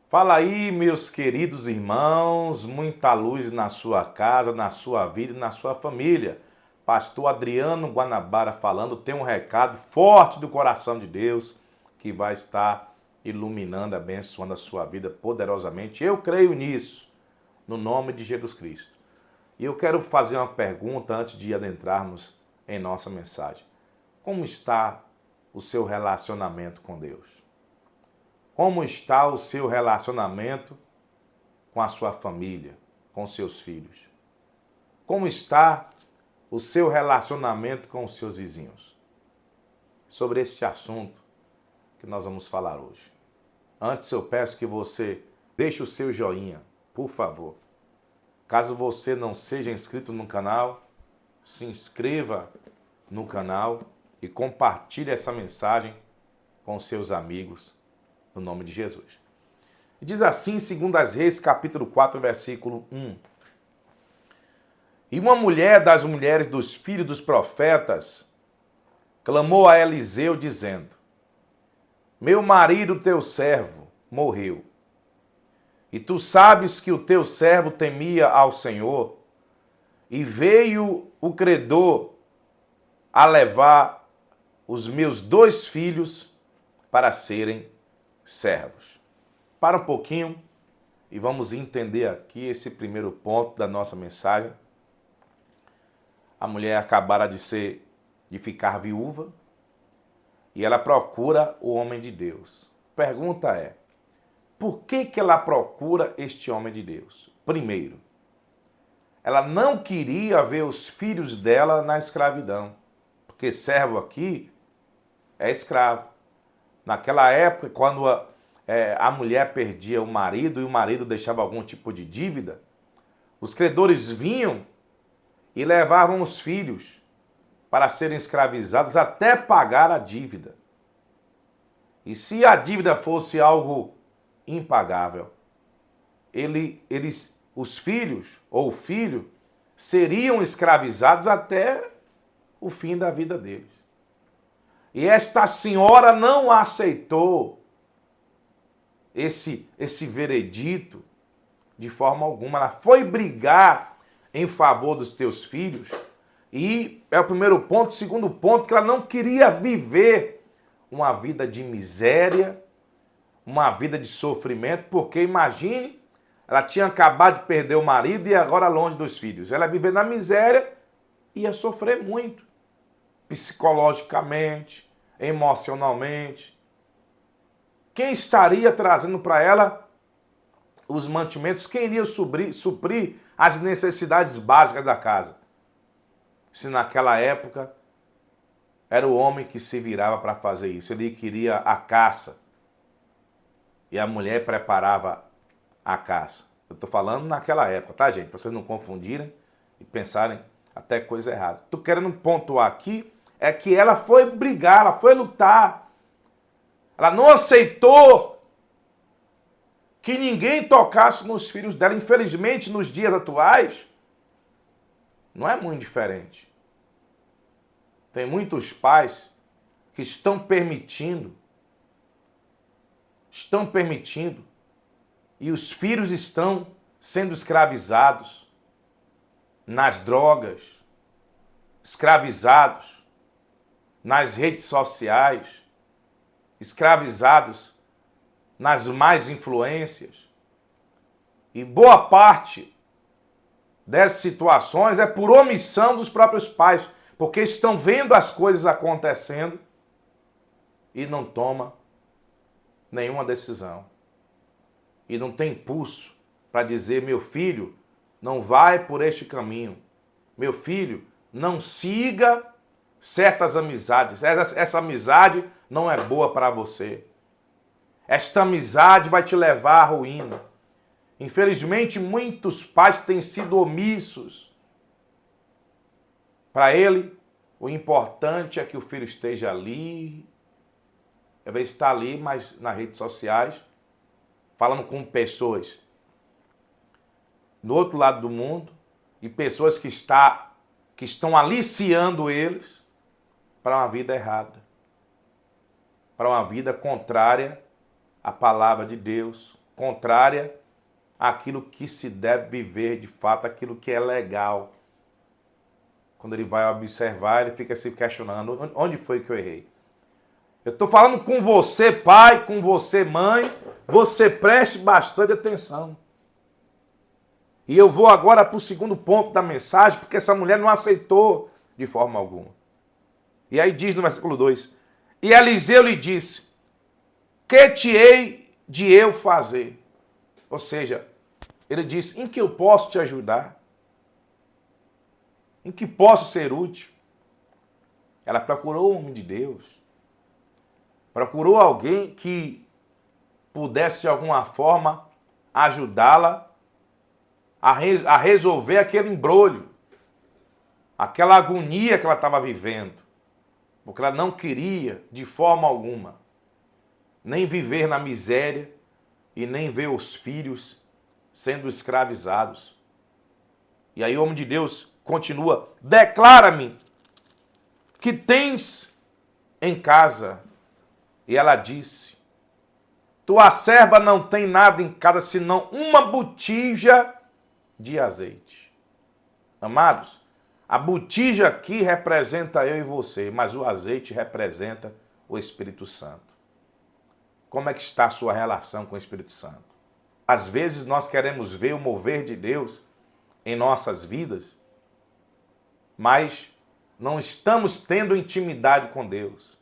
Fala aí, meus queridos irmãos, muita luz na sua casa, na sua vida e na sua família. Pastor Adriano Guanabara falando, tem um recado forte do coração de Deus que vai estar iluminando, abençoando a sua vida poderosamente. Eu creio nisso, no nome de Jesus Cristo. E eu quero fazer uma pergunta antes de adentrarmos em nossa mensagem. Como está o seu relacionamento com Deus? Como está o seu relacionamento com a sua família, com seus filhos? Como está o seu relacionamento com os seus vizinhos? Sobre este assunto que nós vamos falar hoje. Antes eu peço que você deixe o seu joinha, por favor. Caso você não seja inscrito no canal, se inscreva no canal e compartilhe essa mensagem com seus amigos, no nome de Jesus. Diz assim, 2 Reis, capítulo 4, versículo 1. E uma mulher das mulheres dos filhos dos profetas clamou a Eliseu, dizendo: Meu marido, teu servo, morreu. E tu sabes que o teu servo temia ao Senhor, e veio o credor a levar os meus 2 filhos para serem servos. Para um pouquinho e vamos entender aqui esse primeiro ponto da nossa mensagem. A mulher acabara de ficar viúva e ela procura o homem de Deus. Pergunta é, por que ela procura este homem de Deus? Primeiro, ela não queria ver os filhos dela na escravidão, porque servo aqui é escravo. Naquela época, quando a mulher perdia o marido e o marido deixava algum tipo de dívida, os credores vinham e levavam os filhos para serem escravizados até pagar a dívida. E se a dívida fosse algo impagável, os filhos ou o filho seriam escravizados até o fim da vida deles. E esta senhora não aceitou esse veredito de forma alguma. Ela foi brigar em favor dos teus filhos. E é o primeiro ponto. O segundo ponto, que ela não queria viver uma vida de miséria, uma vida de sofrimento, porque imagine, ela tinha acabado de perder o marido e agora longe dos filhos. Ela viver na miséria ia sofrer muito, psicologicamente, emocionalmente. Quem estaria trazendo para ela os mantimentos? Quem iria suprir as necessidades básicas da casa? Se naquela época era o homem que se virava para fazer isso. Ele queria a caça e a mulher preparava a caça. Eu estou falando naquela época, tá, gente? Para vocês não confundirem e pensarem até coisa errada. Estou querendo pontuar aqui é que ela foi brigar, ela foi lutar. Ela não aceitou que ninguém tocasse nos filhos dela. Infelizmente, nos dias atuais, não é muito diferente. Tem muitos pais que estão permitindo, e os filhos estão sendo escravizados nas drogas, escravizados nas redes sociais, escravizados nas más influências. E boa parte dessas situações é por omissão dos próprios pais, porque estão vendo as coisas acontecendo e não tomam nenhuma decisão. E não tem impulso para dizer, meu filho, não vai por este caminho. Meu filho, não siga certas amizades. Essa amizade não é boa para você. Esta amizade vai te levar à ruína. Infelizmente, muitos pais têm sido omissos. Para ele, o importante é que o filho esteja ali, ao invés de estar ali, mas nas redes sociais, falando com pessoas do outro lado do mundo e pessoas que estão aliciando eles para uma vida errada, para uma vida contrária à palavra de Deus, contrária àquilo que se deve viver de fato, aquilo que é legal. Quando ele vai observar, ele fica se questionando, onde foi que eu errei? Eu estou falando com você, pai, com você, mãe, você preste bastante atenção. E eu vou agora para o segundo ponto da mensagem, porque essa mulher não aceitou de forma alguma. E aí diz no versículo 2, e Eliseu lhe disse, que te hei de eu fazer? Ou seja, ele disse, em que eu posso te ajudar? Em que posso ser útil? Ela procurou o homem de Deus. Procurou alguém que pudesse de alguma forma ajudá-la a resolver aquele embrolho, aquela agonia que ela estava vivendo, porque ela não queria de forma alguma nem viver na miséria e nem ver os filhos sendo escravizados. E aí o homem de Deus continua, declara-me que tens em casa. E ela disse, tua serva não tem nada em casa senão uma botija de azeite. Amados, a botija aqui representa eu e você, mas o azeite representa o Espírito Santo. Como é que está a sua relação com o Espírito Santo? Às vezes nós queremos ver o mover de Deus em nossas vidas, mas não estamos tendo intimidade com Deus.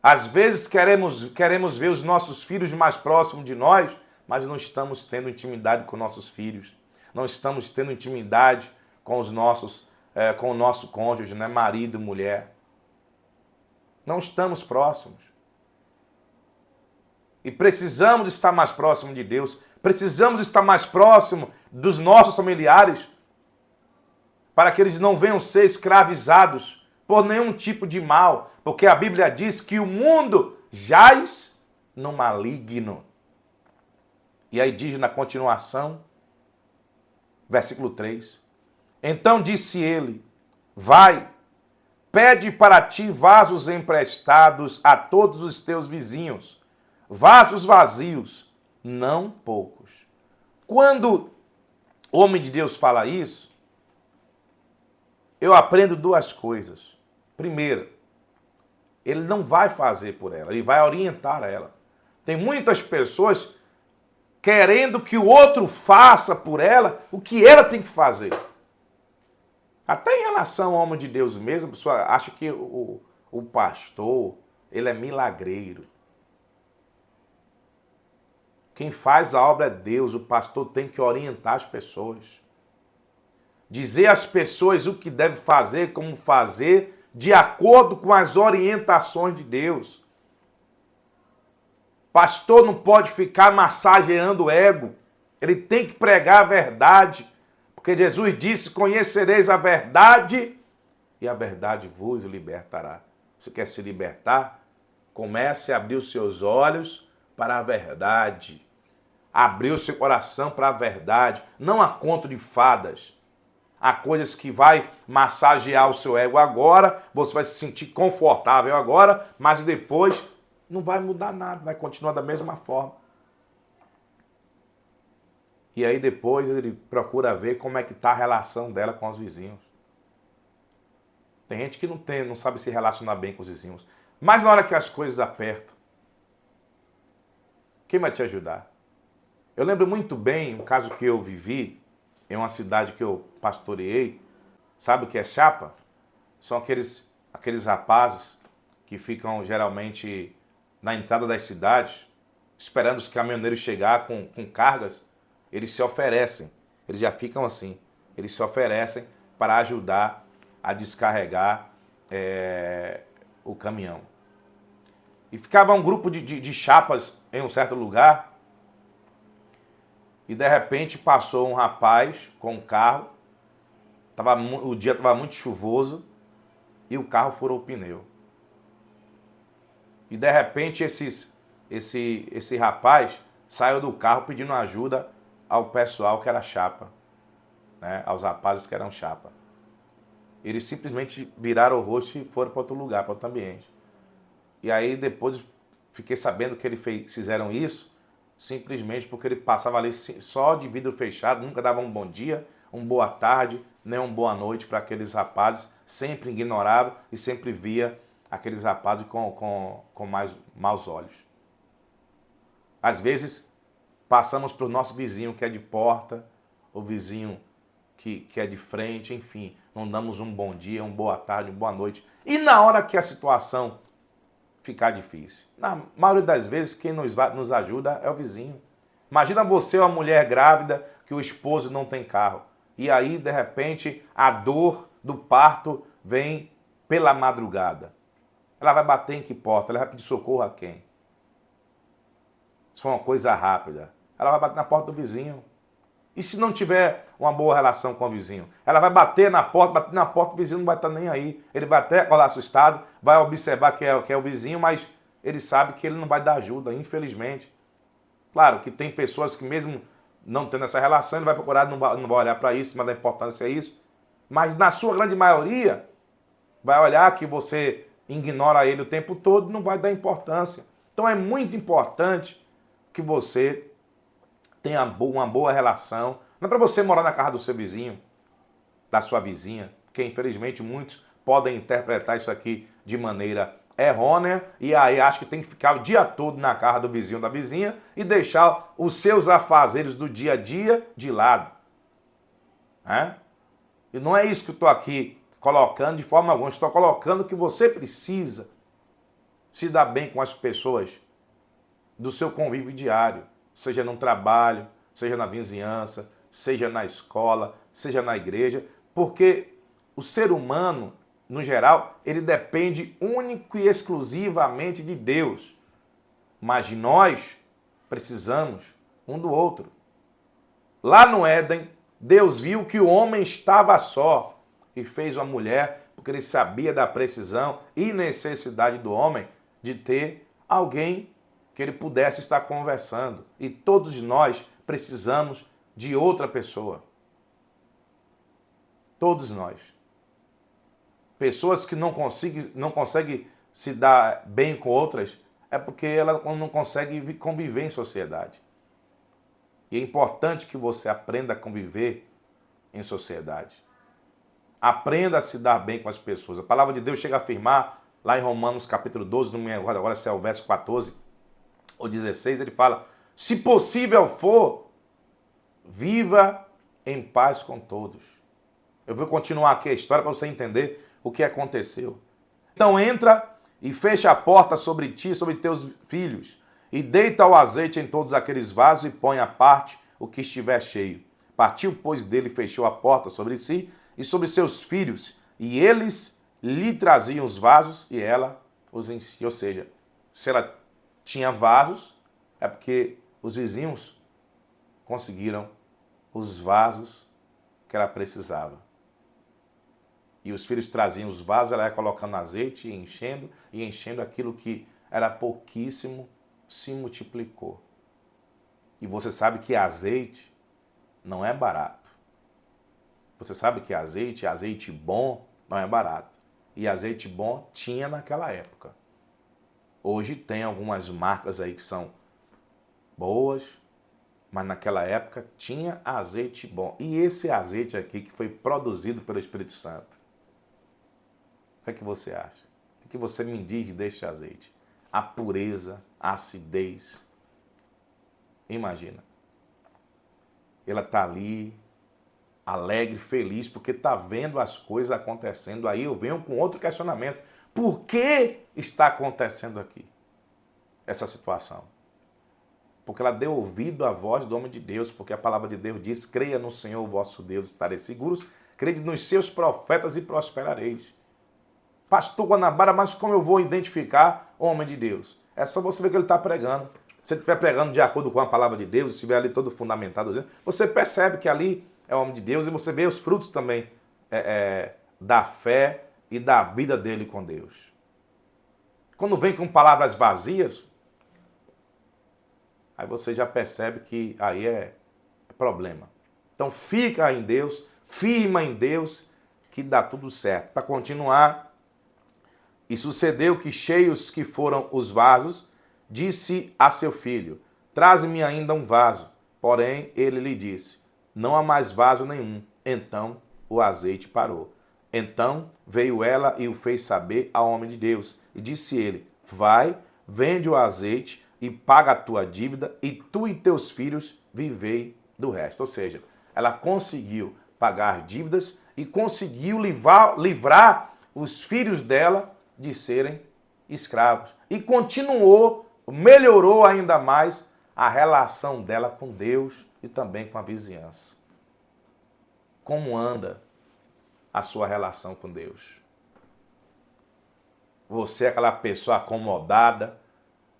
Às vezes queremos ver os nossos filhos mais próximos de nós, mas não estamos tendo intimidade com nossos filhos. Não estamos tendo intimidade com o nosso cônjuge, né? Marido e mulher. Não estamos próximos. E precisamos estar mais próximo de Deus. Precisamos estar mais próximo dos nossos familiares, para que eles não venham ser escravizados por nenhum tipo de mal, porque a Bíblia diz que o mundo jaz no maligno. E aí diz na continuação, versículo 3, então disse ele, vai, pede para ti vasos emprestados a todos os teus vizinhos, vasos vazios, não poucos. Quando o homem de Deus fala isso, eu aprendo duas coisas. Primeiro, ele não vai fazer por ela, ele vai orientar ela. Tem muitas pessoas querendo que o outro faça por ela o que ela tem que fazer. Até em relação ao homem de Deus mesmo, a pessoa acha que o pastor, ele é milagreiro. Quem faz a obra é Deus, o pastor tem que orientar as pessoas. Dizer às pessoas o que deve fazer, como fazer, de acordo com as orientações de Deus. Pastor não pode ficar massageando o ego. Ele tem que pregar a verdade. Porque Jesus disse, conhecereis a verdade e a verdade vos libertará. Você quer se libertar? Comece a abrir os seus olhos para a verdade. Abrir o seu coração para a verdade. Não a conto de fadas. Há coisas que vai massagear o seu ego agora, você vai se sentir confortável agora, mas depois não vai mudar nada, vai continuar da mesma forma. E aí depois ele procura ver como é que está a relação dela com os vizinhos. Tem gente que não sabe se relacionar bem com os vizinhos. Mas na hora que as coisas apertam, quem vai te ajudar? Eu lembro muito bem um caso que eu vivi em uma cidade que eu pastoreei. Sabe o que é chapa? São aqueles rapazes que ficam geralmente na entrada das cidades, esperando os caminhoneiros chegar com cargas. Eles se oferecem, eles já ficam assim, eles se oferecem para ajudar a descarregar o caminhão. E ficava um grupo de chapas em um certo lugar, e de repente passou um rapaz com um carro, o dia estava muito chuvoso, e o carro furou o pneu. E de repente esse rapaz saiu do carro pedindo ajuda ao pessoal que era chapa, né? Aos rapazes que eram chapa. Eles simplesmente viraram o rosto e foram para outro lugar, para outro ambiente. E aí depois fiquei sabendo que eles fizeram isso simplesmente porque ele passava ali só de vidro fechado, nunca dava um bom dia, uma boa tarde, nem uma boa noite para aqueles rapazes, sempre ignorava e sempre via aqueles rapazes com mais maus olhos. Às vezes, passamos para o nosso vizinho que é de porta, o vizinho que é de frente, enfim, não damos um bom dia, uma boa tarde, uma boa noite. E na hora que a situação ficar difícil, na maioria das vezes, quem nos ajuda é o vizinho. Imagina você, uma mulher grávida, que o esposo não tem carro. E aí, de repente, a dor do parto vem pela madrugada. Ela vai bater em que porta? Ela vai pedir socorro a quem? Se for uma coisa rápida, ela vai bater na porta do vizinho. E se não tiver uma boa relação com o vizinho? Ela vai bater na porta, o vizinho não vai estar nem aí. Ele vai até acordar assustado, vai observar que é o vizinho, mas ele sabe que ele não vai dar ajuda, infelizmente. Claro que tem pessoas que mesmo não tendo essa relação, ele vai procurar, não vai olhar para isso, mas a importância é isso. Mas na sua grande maioria, vai olhar que você ignora ele o tempo todo e não vai dar importância. Então é muito importante que você tenha uma boa relação. Não é para você morar na casa do seu vizinho, da sua vizinha, porque infelizmente muitos podem interpretar isso aqui de maneira errônea e aí acho que tem que ficar o dia todo na casa do vizinho ou da vizinha e deixar os seus afazeres do dia a dia de lado. E não é isso que eu estou aqui colocando de forma alguma. Estou colocando que você precisa se dar bem com as pessoas do seu convívio diário, seja no trabalho, seja na vizinhança, seja na escola, seja na igreja, porque o ser humano, no geral, ele depende único e exclusivamente de Deus. Mas nós precisamos um do outro. Lá no Éden, Deus viu que o homem estava só e fez uma mulher, porque ele sabia da precisão e necessidade do homem de ter alguém que ele pudesse estar conversando. E todos nós precisamos de outra pessoa. Todos nós. Pessoas que não conseguem se dar bem com outras é porque ela não consegue conviver em sociedade. E é importante que você aprenda a conviver em sociedade. Aprenda a se dar bem com as pessoas. A palavra de Deus chega a afirmar, lá em Romanos capítulo 12, não me recordo agora se é o verso 14 ou 16, ele fala, se possível for, viva em paz com todos. Eu vou continuar aqui a história para você entender o que aconteceu. Então entra e fecha a porta sobre ti e sobre teus filhos, e deita o azeite em todos aqueles vasos e põe à parte o que estiver cheio. Partiu, pois, dele e fechou a porta sobre si e sobre seus filhos, e eles lhe traziam os vasos e ela os enchia. Ou seja, se ela tinha vasos, é porque os vizinhos conseguiram os vasos que ela precisava. E os filhos traziam os vasos, ela ia colocando azeite e enchendo aquilo que era pouquíssimo, se multiplicou. E você sabe que azeite não é barato. Você sabe que azeite bom, não é barato. E azeite bom tinha naquela época. Hoje tem algumas marcas aí que são boas, mas naquela época tinha azeite bom. E esse azeite aqui que foi produzido pelo Espírito Santo. O que é que você acha? O que você me diz deste azeite? A pureza, a acidez. Imagina. Ela está ali, alegre, feliz, porque está vendo as coisas acontecendo. Aí eu venho com outro questionamento. Por que está acontecendo aqui essa situação? Porque ela deu ouvido à voz do homem de Deus, porque a palavra de Deus diz, creia no Senhor vosso Deus, estareis seguros, crede nos seus profetas e prosperareis. Pastor Guanabara, mas como eu vou identificar o homem de Deus? É só você ver que ele está pregando. Se ele estiver pregando de acordo com a palavra de Deus, se estiver ali todo fundamentado, você percebe que ali é o homem de Deus e você vê os frutos também da fé e da vida dele com Deus. Quando vem com palavras vazias, aí você já percebe que aí é problema. Então fica em Deus, firma em Deus, que dá tudo certo. Para continuar, e sucedeu que cheios que foram os vasos, disse a seu filho, traze-me ainda um vaso. Porém, ele lhe disse, não há mais vaso nenhum. Então o azeite parou. Então veio ela e o fez saber ao homem de Deus. E disse ele, vai, vende o azeite e paga a tua dívida, e tu e teus filhos vivei do resto. Ou seja, ela conseguiu pagar dívidas e conseguiu livrar os filhos dela de serem escravos. E continuou, melhorou ainda mais a relação dela com Deus e também com a vizinhança. Como anda a sua relação com Deus? Você é aquela pessoa acomodada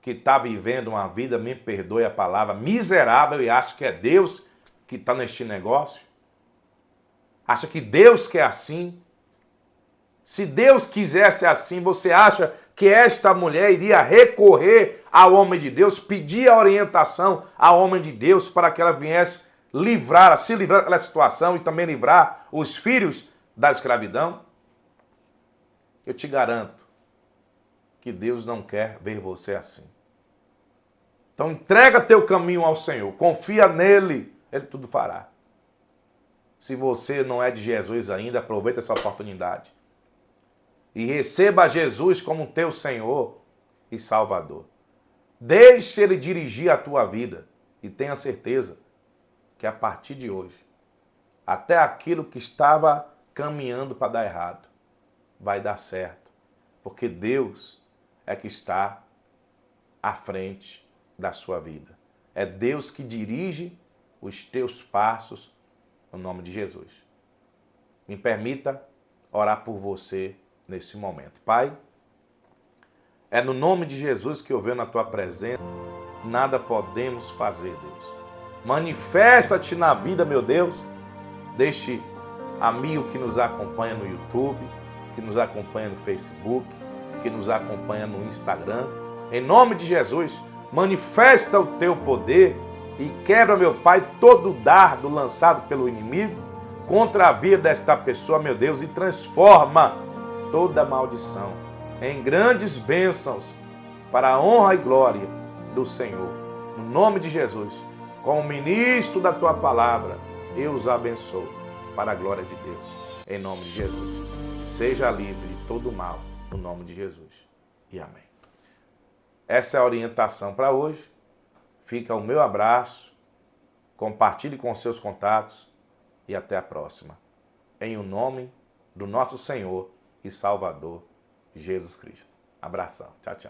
que está vivendo uma vida, me perdoe a palavra, miserável e acha que é Deus que está neste negócio? Acha que Deus quer assim? Se Deus quisesse assim, você acha que esta mulher iria recorrer ao homem de Deus, pedir a orientação ao homem de Deus para que ela viesse se livrar daquela situação e também livrar os filhos da escravidão? Eu te garanto que Deus não quer ver você assim. Então entrega teu caminho ao Senhor, confia nele, ele tudo fará. Se você não é de Jesus ainda, aproveita essa oportunidade e receba Jesus como teu Senhor e Salvador. Deixe ele dirigir a tua vida e tenha certeza que a partir de hoje, até aquilo que estava caminhando para dar errado, vai dar certo, porque Deus é que está à frente da sua vida. É Deus que dirige os teus passos no nome de Jesus. Me permita orar por você nesse momento. Pai, é no nome de Jesus que eu venho na tua presença. Nada podemos fazer, Deus. Manifesta-te na vida, meu Deus, deste amigo que nos acompanha no YouTube, que nos acompanha no Facebook, que nos acompanha no Instagram. Em nome de Jesus, manifesta o teu poder e quebra, meu Pai, todo o dardo lançado pelo inimigo contra a vida desta pessoa, meu Deus, e transforma toda maldição em grandes bênçãos para a honra e glória do Senhor. No nome de Jesus, como ministro da tua palavra, eu os abençoo para a glória de Deus. Em nome de Jesus. Seja livre de todo mal, no nome de Jesus. E amém. Essa é a orientação para hoje. Fica o meu abraço. Compartilhe com seus contatos e até a próxima. Em o nome do nosso Senhor e Salvador, Jesus Cristo. Abração. Tchau, tchau.